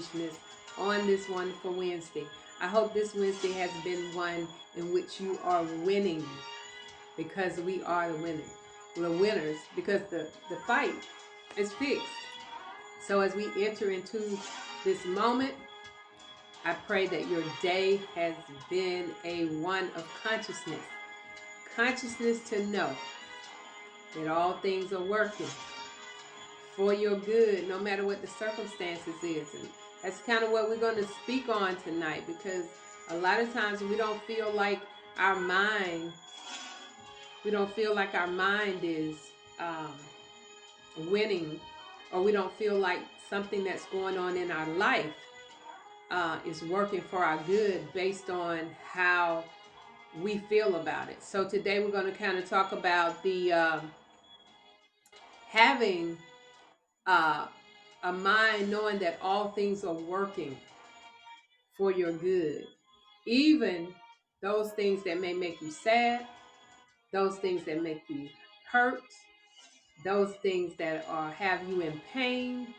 foolishness on this wonderful Wednesday. I hope this Wednesday has been one in which you are winning, because we are the winners. We're winners because the fight is fixed. So as we enter into this moment, I pray that your day has been a one of consciousness. Consciousness to know that all things are working for your good, no matter what the circumstances is. And that's kind of what we're going to speak on tonight, because a lot of times we don't feel like our mind, is winning, or we don't feel like something that's going on in our life is working for our good based on how we feel about it. So today we're going to kind of talk about the having a mind knowing that all things are working for your good, even those things that may make you sad, those things that make you hurt, those things that have you in pain.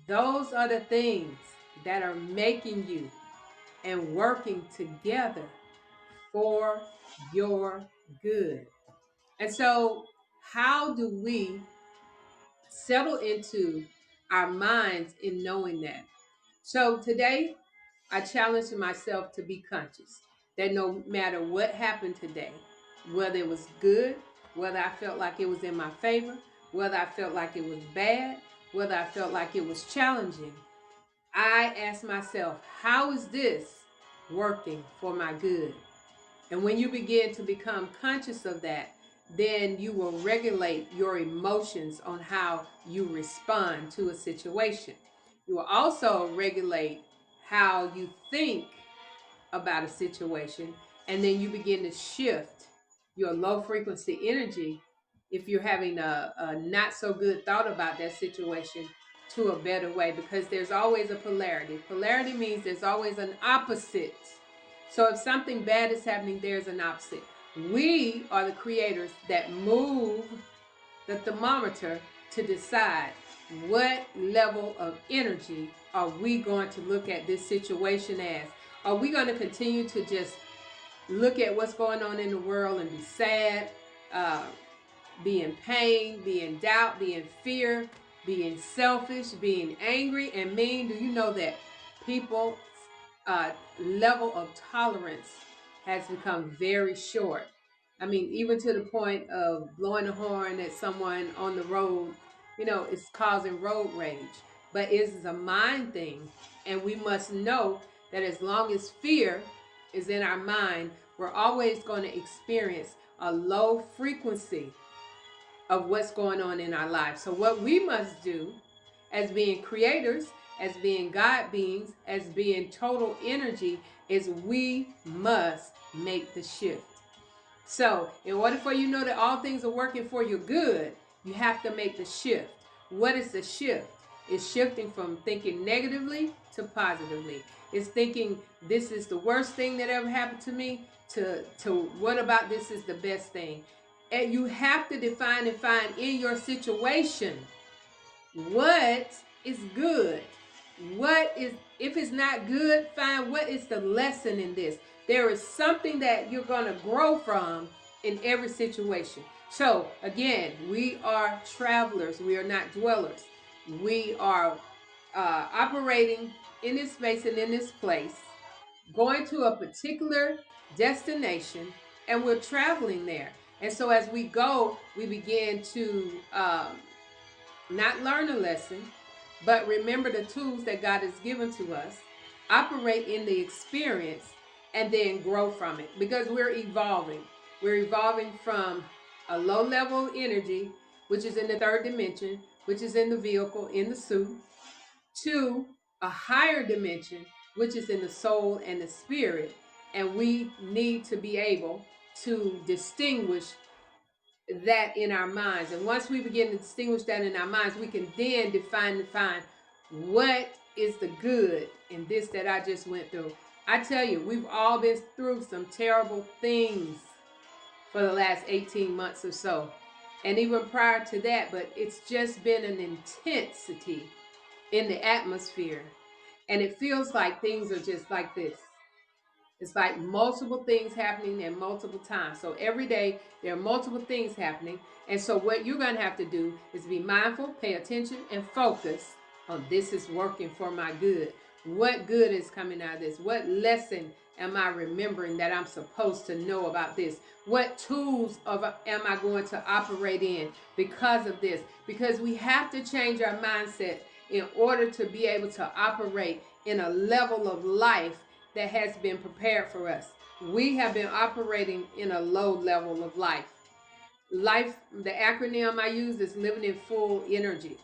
Those are the things that are making you and working together for your good. And so how do we settle into our minds in knowing that? So today, I challenge myself to be conscious that no matter what happened today, whether it was good, whether I felt like it was in my favor, whether I felt like it was bad, whether I felt like it was challenging, I ask myself, how is this working for my good? And when you begin to become conscious of that, then you will regulate your emotions on how you respond to a situation. You will also regulate how you think about a situation, and then you begin to shift your low frequency energy, if you're having a not so good thought about that situation, to a better way, because there's always a polarity. Polarity means there's always an opposite. So if something bad is happening, there's an opposite. We are the creators that move the thermometer to decide what level of energy are we going to look at this situation as. Are we going to continue to just look at what's going on in the world and be sad, be in pain, be in doubt, be in fear, being selfish, being angry and mean? Do you know that people's level of tolerance has become very short? I mean, even to the point of blowing the horn at someone on the road, it's causing road rage. But it is a mind thing, and we must know that as long as fear is in our mind, we're always going to experience a low frequency of what's going on in our lives. So what we must do as being creators, as being God beings, as being total energy, is we must make the shift. So in order for you to know that all things are working for your good, you have to make the shift. What is the shift? It's shifting from thinking negatively to positively. It's thinking this is the worst thing that ever happened to me to what about this is the best thing. And you have to define and find in your situation what is good. If it's not good, find what is the lesson in this. There is something that you're going to grow from in every situation. So again, we are travelers. We are not dwellers. We are operating in this space and in this place, going to a particular destination, and we're traveling there. And so as we go, we begin to not learn a lesson, but remember the tools that God has given to us, operate in the experience, and then grow from it, because we're evolving. We're evolving from a low level energy, which is in the third dimension, which is in the vehicle, in the suit, to a higher dimension, which is in the soul and the spirit. And we need to be able to distinguish that in our minds. And once we begin to distinguish that in our minds, we can then define what is the good in this that I just went through. I tell you, we've all been through some terrible things for the last 18 months or so, and even prior to that, but it's just been an intensity in the atmosphere. And it feels like things are just like this. It's like multiple things happening at multiple times. So every day there are multiple things happening. And so what you're going to have to do is be mindful, pay attention, and focus on this is working for my good. What good is coming out of this? What lesson am I remembering that I'm supposed to know about this? What tools am I going to operate in because of this? Because we have to change our mindset in order to be able to operate in a level of life that has been prepared for us. We have been operating in a low level of life. Life, the acronym I use is living in full energy.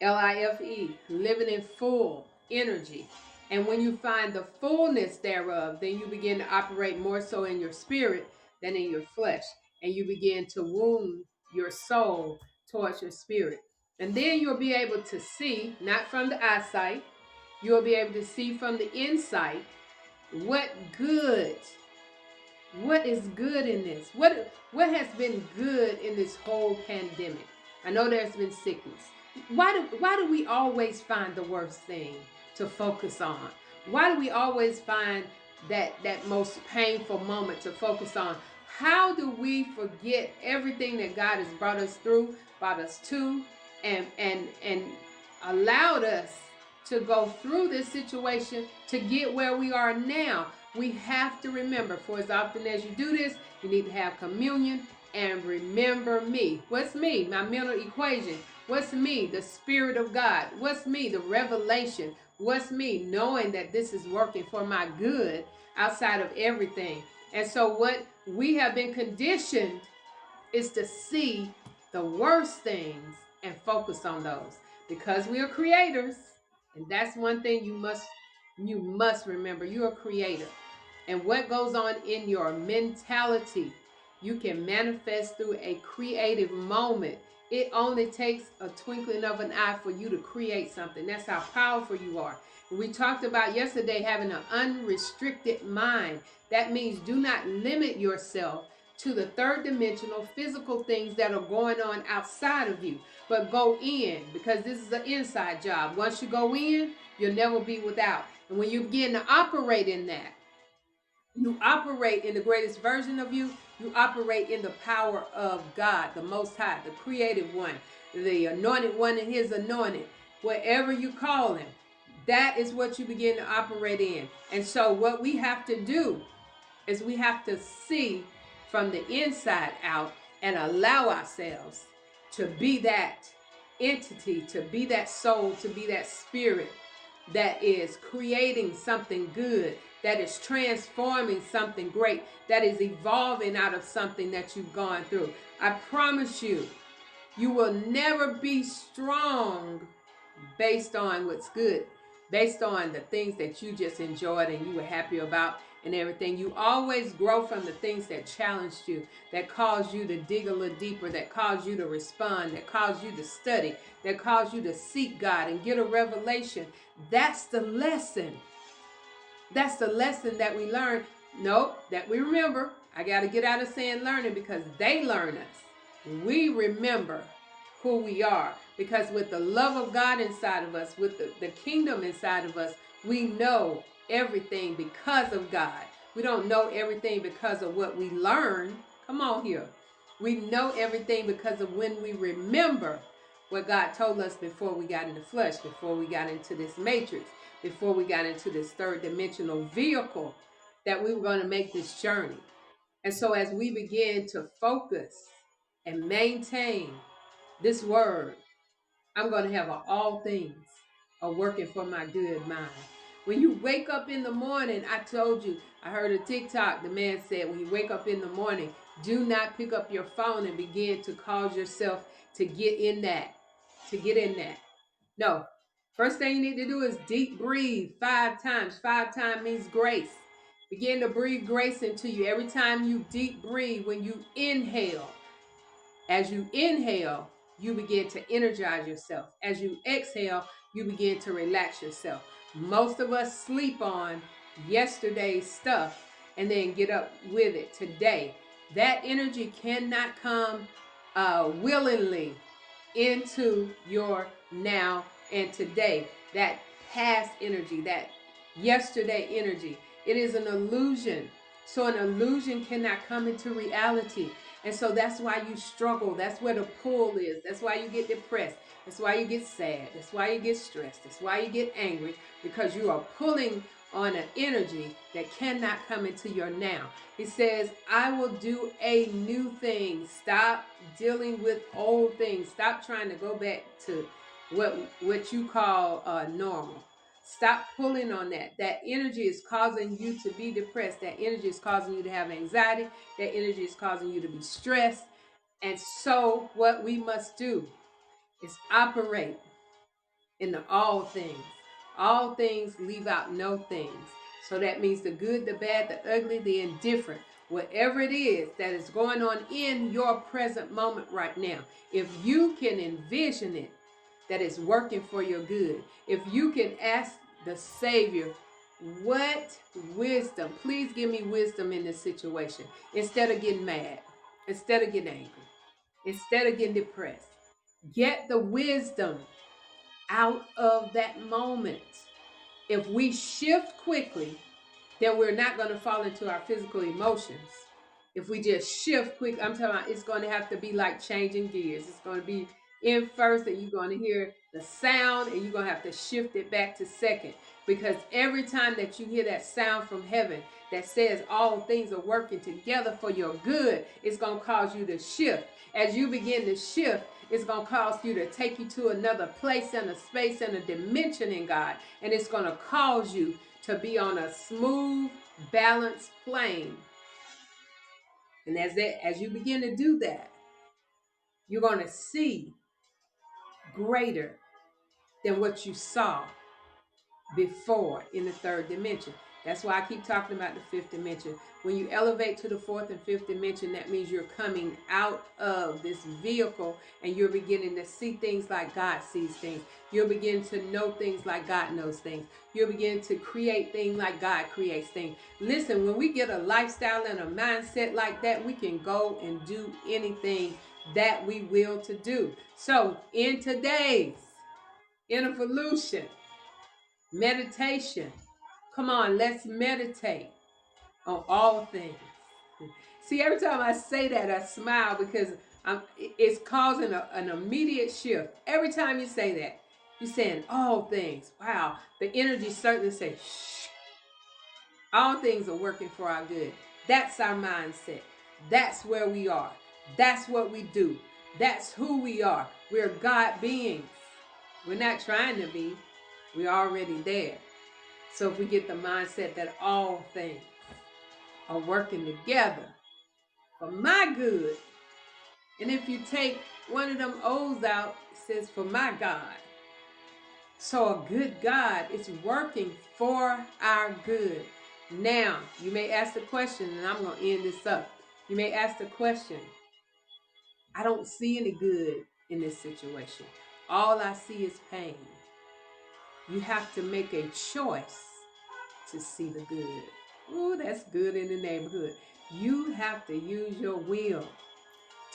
LIFE, living in full energy. And when you find the fullness thereof, then you begin to operate more so in your spirit than in your flesh. And you begin to wound your soul towards your spirit. And then you'll be able to see, not from the eyesight, you'll be able to see from the insight what is good in this? What has been good in this whole pandemic? I know there's been sickness. Why do we always find the worst thing to focus on? Why do we always find that most painful moment to focus on? How do we forget everything that God has brought us through, brought us to, and allowed us to go through this situation to get where we are now? We have to remember, for as often as you do this, you need to have communion and remember me. What's me? My mental equation. What's me? The Spirit of God. What's me? The revelation. What's me? Knowing that this is working for my good outside of everything. And so what we have been conditioned is to see the worst things and focus on those, because we are creators. And that's one thing you must remember. You're a creator. And what goes on in your mentality, you can manifest through a creative moment. It only takes a twinkling of an eye for you to create something. That's how powerful you are. We talked about yesterday having an unrestricted mind. That means do not limit yourself to the third dimensional physical things that are going on outside of you, but go in, because this is an inside job. Once you go in, you'll never be without. And when you begin to operate in that, you operate in the greatest version of you. You operate in the power of God, the Most High, the Creative One, the Anointed One and His anointed. Whatever you call Him, that is what you begin to operate in. And so what we have to do is we have to see from the inside out and allow ourselves to be that entity, to be that soul, to be that spirit that is creating something good, that is transforming something great, that is evolving out of something that you've gone through. I promise you, you will never be strong based on what's good, based on the things that you just enjoyed and you were happy about and everything. You always grow from the things that challenged you, that caused you to dig a little deeper, that caused you to respond, that caused you to study, that caused you to seek God and get a revelation. That's the lesson. That's the lesson that we learn. Nope, that we remember. I got to get out of saying learning, because they learn us. We remember who we are, because with the love of God inside of us, with the kingdom inside of us, we know everything because of God. We don't know everything because of what we learn. Come on here. We know everything because of when we remember what God told us before we got in the flesh, before we got into this matrix, before we got into this third dimensional vehicle, that we were going to make this journey. And so as we begin to focus and maintain this word, I'm going to have all things are working for my good mind. When you wake up in the morning, I told you, I heard a TikTok, the man said, when you wake up in the morning, do not pick up your phone and begin to cause yourself to get in that. No. First thing you need to do is deep breathe 5 times. 5 times means grace. Begin to breathe grace into you. Every time you deep breathe, when you inhale, as you inhale, you begin to energize yourself. As you exhale, you begin to relax yourself. Most of us sleep on yesterday's stuff and then get up with it today. That energy cannot come willingly into your now and today. That past energy, that yesterday energy. It is an illusion. So an illusion cannot come into reality. And so that's why you struggle. That's where the pull is. That's why you get depressed. That's why you get sad. That's why you get stressed. That's why you get angry, because you are pulling on an energy that cannot come into your now. He says, I will do a new thing. Stop dealing with old things. Stop trying to go back to what you call normal. Stop pulling on that. That energy is causing you to be depressed. That energy is causing you to have anxiety. That energy is causing you to be stressed. And so what we must do is operate in the all things. All things, leave out no things. So that means the good, the bad, the ugly, the indifferent. Whatever it is that is going on in your present moment right now, if you can envision it, that is working for your good. If you can ask the Savior, what wisdom, please give me wisdom in this situation, instead of getting mad, instead of getting angry, instead of getting depressed. Get the wisdom out of that moment. If we shift quickly, then we're not going to fall into our physical emotions. If we just shift quick, I'm talking about, it's going to have to be like changing gears. It's going to be in first, and you're going to hear the sound, and you're going to have to shift it back to second. Because every time that you hear that sound from heaven that says all things are working together for your good, it's going to cause you to shift. As you begin to shift, it's going to cause you to take you to another place and a space and a dimension in God. And it's going to cause you to be on a smooth, balanced plane. And as you begin to do that, you're going to see greater than what you saw before in the third dimension. That's why I keep talking about the fifth dimension. When you elevate to the fourth and fifth dimension, that means you're coming out of this vehicle and you're beginning to see things like God sees things. You'll begin to know things like God knows things. You'll begin to create things like God creates things. Listen, when we get a lifestyle and a mindset like that, we can go and do anything that we will to do. So in today's Innovolution meditation, come on, let's meditate on all things. See, every time I say that, I smile because it's causing an immediate shift. Every time you say that, you're saying all things. Wow, the energy certainly says, shh. All things are working for our good. That's our mindset. That's where we are. That's what we do. That's who we are. We're God beings. We're not trying to be. We're already there. So if we get the mindset that all things are working together for my good, and if you take one of them O's out, it says for my God. So a good God is working for our good. Now, you may ask the question, and I'm going to end this up. You may ask the question, I don't see any good in this situation. All I see is pain. You have to make a choice to see the good. Ooh, that's good in the neighborhood. You have to use your will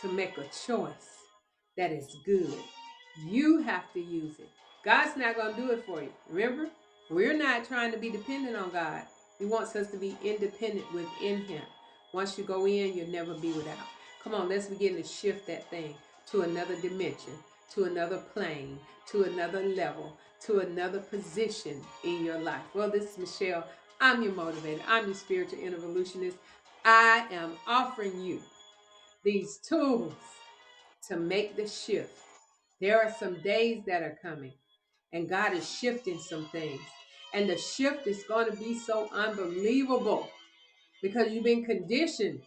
to make a choice that is good. You have to use it. God's not going to do it for you. Remember, we're not trying to be dependent on God. He wants us to be independent within Him. Once you go in, you'll never be without. Come on, let's begin to shift that thing to another dimension, to another plane, to another level, to another position in your life. Well, this is Michelle. I'm your motivator. I'm your spiritual evolutionist. I am offering you these tools to make the shift. There are some days that are coming, and God is shifting some things. And the shift is going to be so unbelievable because you've been conditioned.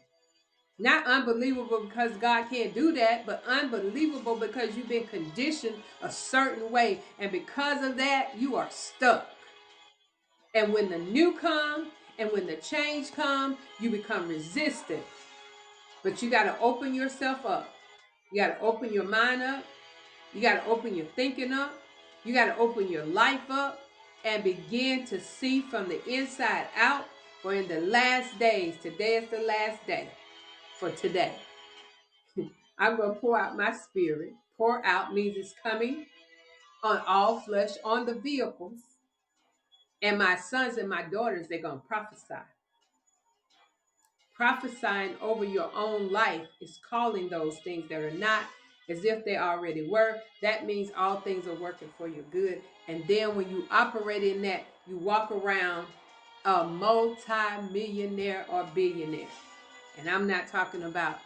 Not unbelievable because God can't do that, but unbelievable because you've been conditioned a certain way. And because of that, you are stuck. And when the new comes and when the change comes, you become resistant. But you got to open yourself up. You got to open your mind up. You got to open your thinking up. You got to open your life up and begin to see from the inside out. For in the last days, today is the last day for today. I'm going to pour out my spirit. Pour out means it's coming on all flesh, on the vehicles. And my sons and my daughters, they're going to prophesy. Prophesying over your own life is calling those things that are not as if they already were. That means all things are working for your good. And then when you operate in that, you walk around a multi-millionaire or billionaire. And I'm not talking about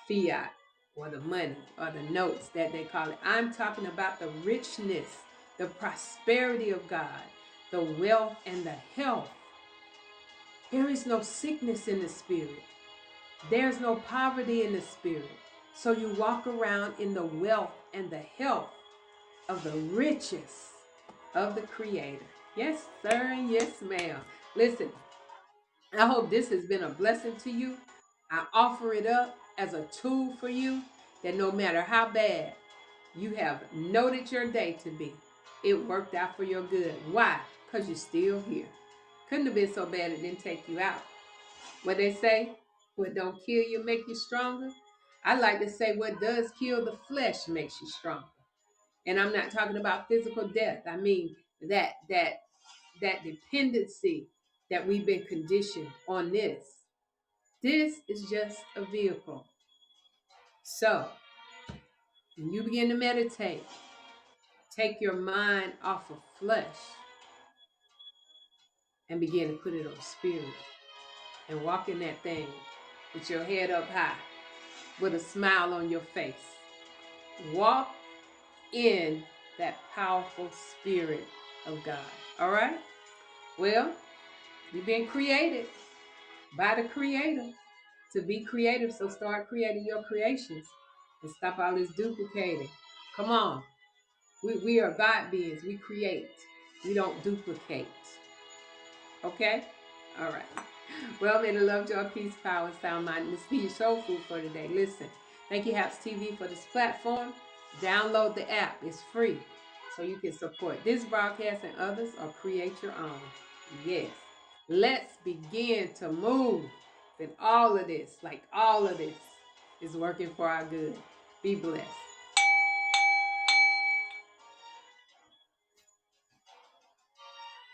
fiat or the money or the notes that they call it. I'm talking about the richness, the prosperity of God, the wealth and the health. There is no sickness in the spirit. There's no poverty in the spirit. So you walk around in the wealth and the health of the riches of the Creator. Yes, sir, and yes, ma'am. Listen, I hope this has been a blessing to you. I offer it up as a tool for you that no matter how bad you have noted your day to be, it worked out for your good. Why? Because you're still here. Couldn't have been so bad it didn't take you out. What they say, what don't kill you make you stronger. I like to say what does kill the flesh makes you stronger. And I'm not talking about physical death. I mean that dependency that we've been conditioned on this. This is just a vehicle. So when you begin to meditate, take your mind off of flesh and begin to put it on spirit and walk in that thing with your head up high, with a smile on your face. Walk in that powerful spirit of God. All right? Well, you've been created by the Creator to be creative, so start creating your creations and stop all this duplicating. Come on. We are God beings. We create. We don't duplicate. Okay? All right. Well, may the love, joy, peace, power, sound mind, and be your soul food for today. Listen, thank you, Haps TV, for this platform. Download the app. It's free. So you can support this broadcast and others or create your own. Yes. Let's begin to move. That all of this, like all of this, is working for our good. Be blessed.